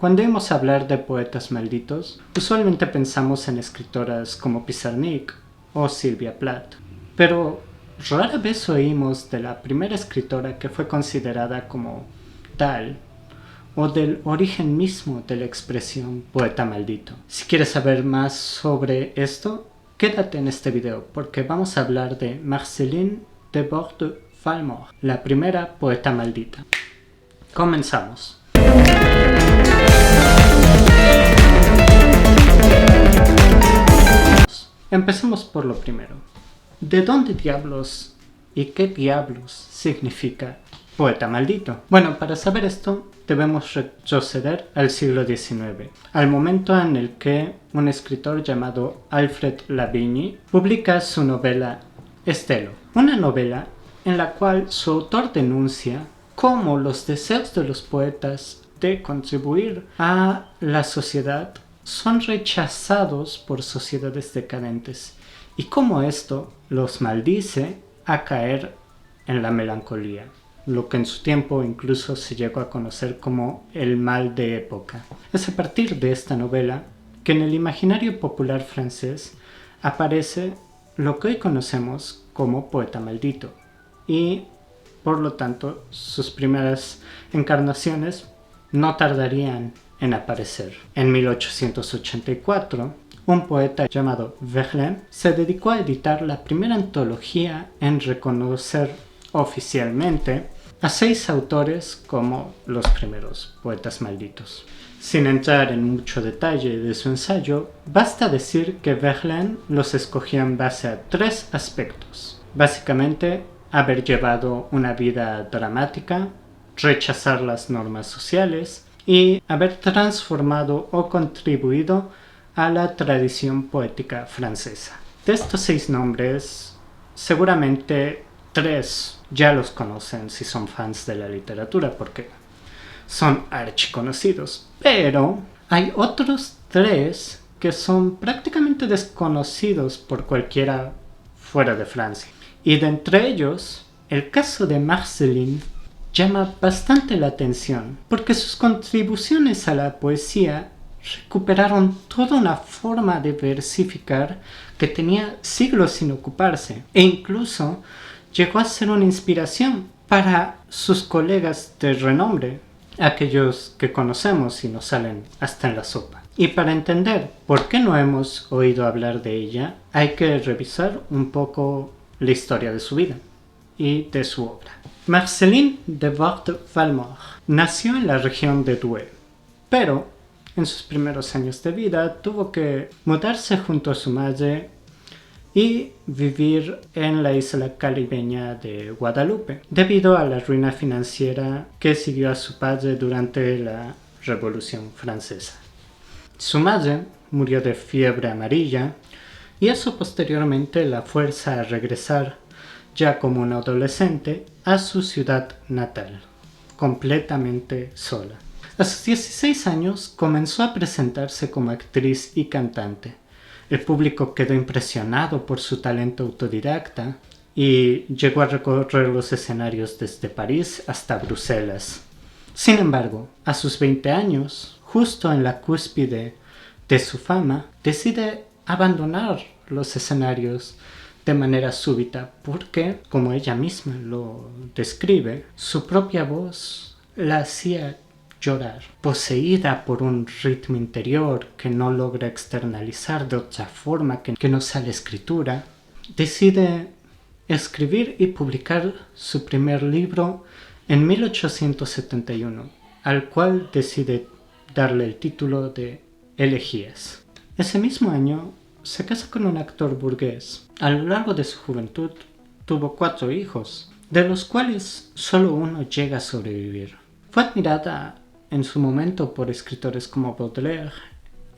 Cuando oímos hablar de poetas malditos, usualmente pensamos en escritoras como Pizarnik o Sylvia Plath, pero rara vez oímos de la primera escritora que fue considerada como tal o del origen mismo de la expresión poeta maldito. Si quieres saber más sobre esto, quédate en este video porque vamos a hablar de Marceline de Vorde-Valmore, la primera poeta maldita. Comenzamos. Empecemos por lo primero. ¿De dónde diablos y qué diablos significa poeta maldito? Bueno, para saber esto debemos retroceder al siglo XIX, al momento en el que un escritor llamado Alfred Lavigny publica su novela Estelo, una novela en la cual su autor denuncia cómo los deseos de los poetas de contribuir a la sociedad son rechazados por sociedades decadentes y cómo esto los maldice a caer en la melancolía, lo que en su tiempo incluso se llegó a conocer como el mal de época. Es a partir de esta novela que en el imaginario popular francés aparece lo que hoy conocemos como poeta maldito y por lo tanto sus primeras encarnaciones no tardarían en aparecer. En 1884, un poeta llamado Verlaine se dedicó a editar la primera antología en reconocer oficialmente a 6 autores como los primeros poetas malditos. Sin entrar en mucho detalle de su ensayo, basta decir que Verlaine los escogió en base a 3 aspectos. Básicamente, haber llevado una vida dramática, rechazar las normas sociales y haber transformado o contribuido a la tradición poética francesa. De estos 6 nombres, seguramente 3 ya los conocen si son fans de la literatura porque son archiconocidos, pero hay otros 3 que son prácticamente desconocidos por cualquiera fuera de Francia. Y de entre ellos, el caso de Marceline llama bastante la atención porque sus contribuciones a la poesía recuperaron toda una forma de versificar que tenía siglos sin ocuparse e incluso llegó a ser una inspiración para sus colegas de renombre, aquellos que conocemos y nos salen hasta en la sopa. Y para entender por qué no hemos oído hablar de ella, hay que revisar un poco la historia de su vida y de su obra. Marceline de Vorde-Valmore nació en la región de Douai, pero en sus primeros años de vida tuvo que mudarse junto a su madre y vivir en la isla caribeña de Guadalupe, debido a la ruina financiera que siguió a su padre durante la Revolución Francesa. Su madre murió de fiebre amarilla y eso posteriormente la fuerza a regresar ya como un adolescente a su ciudad natal, completamente sola. A sus 16 años comenzó a presentarse como actriz y cantante. El público quedó impresionado por su talento autodidacta y llegó a recorrer los escenarios desde París hasta Bruselas. Sin embargo, a sus 20 años, justo en la cúspide de su fama, decide abandonar los escenarios de manera súbita porque, como ella misma lo describe, su propia voz la hacía llorar, poseída por un ritmo interior que no logra externalizar de otra forma que no sea la escritura. Decide escribir y publicar su primer libro en 1871, al cual decide darle el título de Elegías. Ese mismo año se casa con un actor burgués. A lo largo de su juventud tuvo 4 hijos, de los cuales solo uno llega a sobrevivir. Fue admirada en su momento por escritores como Baudelaire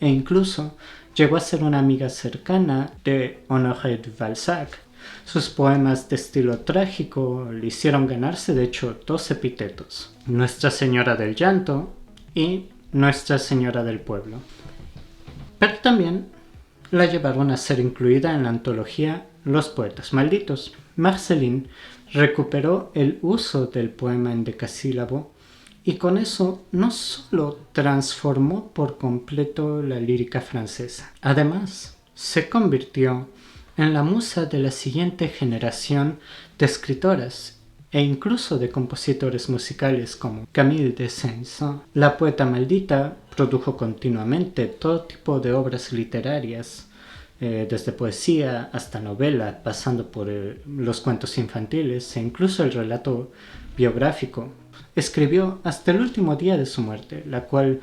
e incluso llegó a ser una amiga cercana de Honoré de Balzac. Sus poemas de estilo trágico le hicieron ganarse de hecho 2 epítetos: Nuestra Señora del Llanto y Nuestra Señora del Pueblo. Pero también la llevaron a ser incluida en la antología Los Poetas Malditos. Marceline recuperó el uso del poema endecasílabo y con eso no solo transformó por completo la lírica francesa, además se convirtió en la musa de la siguiente generación de escritoras e incluso de compositores musicales como Camille de Saint-Saëns. La poeta maldita produjo continuamente todo tipo de obras literarias, desde poesía hasta novela, pasando por los cuentos infantiles e incluso el relato biográfico. Escribió hasta el último día de su muerte, la cual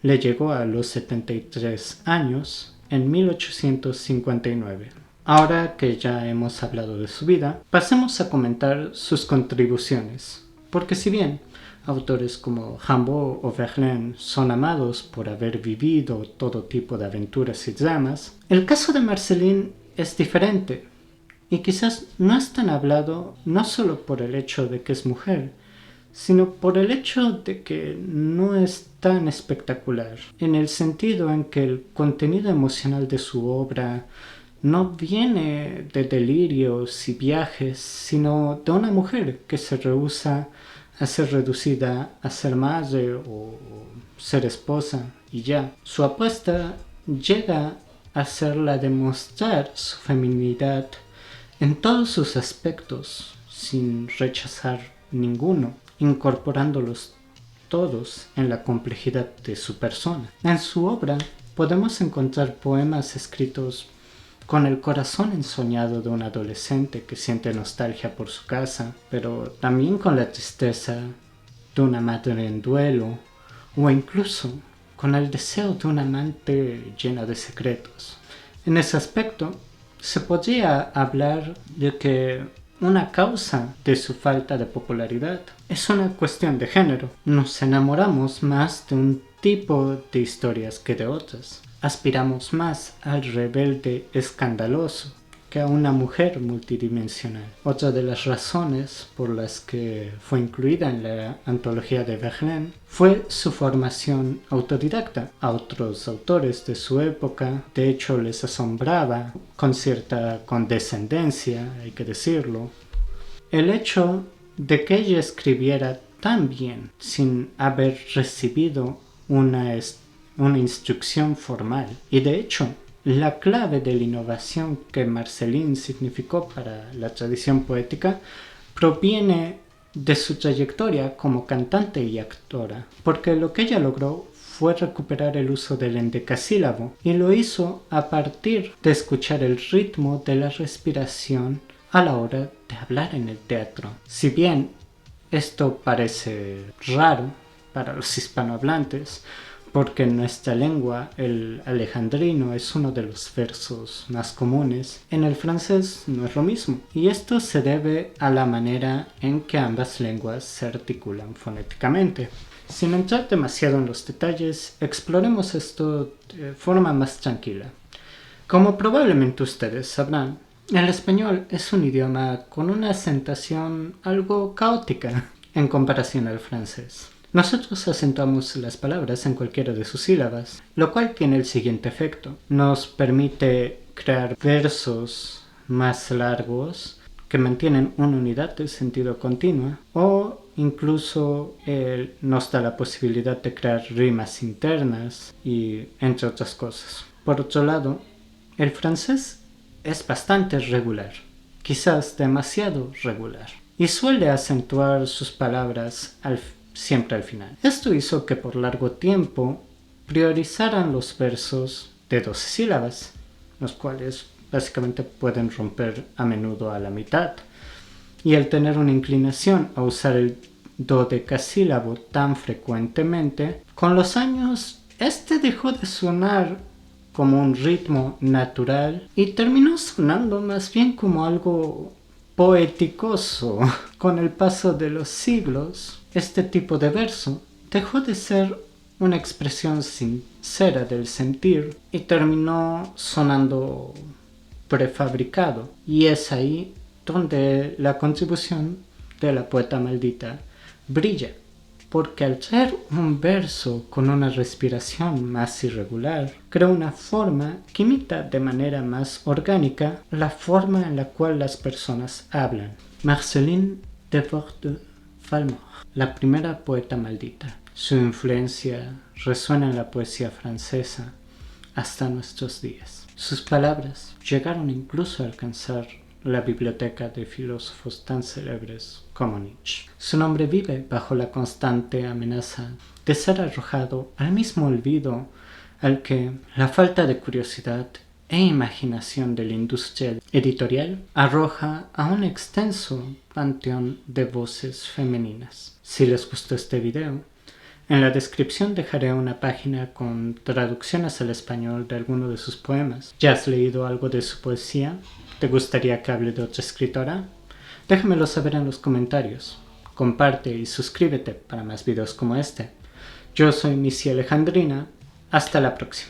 le llegó a los 73 años en 1859. Ahora que ya hemos hablado de su vida, pasemos a comentar sus contribuciones, porque si bien autores como Rimbaud o Verlaine son amados por haber vivido todo tipo de aventuras y dramas, el caso de Marceline es diferente, y quizás no es tan hablado no solo por el hecho de que es mujer, sino por el hecho de que no es tan espectacular, en el sentido en que el contenido emocional de su obra no viene de delirios y viajes, sino de una mujer que se rehúsa a ser reducida a ser madre o ser esposa y ya. Su apuesta llega a ser la de mostrar su feminidad en todos sus aspectos, sin rechazar ninguno, incorporándolos todos en la complejidad de su persona. En su obra podemos encontrar poemas escritos con el corazón ensoñado de un adolescente que siente nostalgia por su casa, pero también con la tristeza de una madre en duelo, o incluso con el deseo de un amante lleno de secretos. En ese aspecto, se podría hablar de que una causa de su falta de popularidad es una cuestión de género. Nos enamoramos más de un tipo de historias que de otras. Aspiramos más al rebelde escandaloso que a una mujer multidimensional. Otra de las razones por las que fue incluida en la antología de Verlaine fue su formación autodidacta. A otros autores de su época, de hecho, les asombraba, con cierta condescendencia, hay que decirlo, el hecho de que ella escribiera tan bien sin haber recibido una instrucción formal. Y de hecho, la clave de la innovación que Marceline significó para la tradición poética proviene de su trayectoria como cantante y actora, porque lo que ella logró fue recuperar el uso del endecasílabo, y lo hizo a partir de escuchar el ritmo de la respiración a la hora de hablar en el teatro. Si bien esto parece raro para los hispanohablantes, porque en nuestra lengua el alejandrino es uno de los versos más comunes, en el francés no es lo mismo, y esto se debe a la manera en que ambas lenguas se articulan fonéticamente. Sin entrar demasiado en los detalles, exploremos esto de forma más tranquila. Como probablemente ustedes sabrán, el español es un idioma con una acentuación algo caótica en comparación al francés. Nosotros acentuamos las palabras en cualquiera de sus sílabas, lo cual tiene el siguiente efecto. Nos permite crear versos más largos que mantienen una unidad de sentido continua, o incluso nos da la posibilidad de crear rimas internas y entre otras cosas. Por otro lado, el francés es bastante regular, quizás demasiado regular, y suele acentuar sus palabras siempre al final. Esto hizo que por largo tiempo priorizaran los versos de 12 sílabas, los cuales básicamente pueden romper a menudo a la mitad, y al tener una inclinación a usar el dodecasílabo tan frecuentemente, con los años este dejó de sonar como un ritmo natural y terminó sonando más bien como algo poeticoso. Con el paso de los siglos, este tipo de verso dejó de ser una expresión sincera del sentir y terminó sonando prefabricado, y es ahí donde la contribución de la poeta maldita brilla, porque al traer un verso con una respiración más irregular, crea una forma que imita de manera más orgánica la forma en la cual las personas hablan. Marceline Devorde Falmore, la primera poeta maldita. Su influencia resuena en la poesía francesa hasta nuestros días. Sus palabras llegaron incluso a alcanzar la biblioteca de filósofos tan célebres como Nietzsche. Su nombre vive bajo la constante amenaza de ser arrojado al mismo olvido al que la falta de curiosidad e imaginación de la industria editorial arroja a un extenso panteón de voces femeninas. Si les gustó este video, en la descripción dejaré una página con traducciones al español de alguno de sus poemas. ¿Ya has leído algo de su poesía? ¿Te gustaría que hable de otra escritora? Déjamelo saber en los comentarios. Comparte y suscríbete para más videos como este. Yo soy Missy Alejandrina. Hasta la próxima.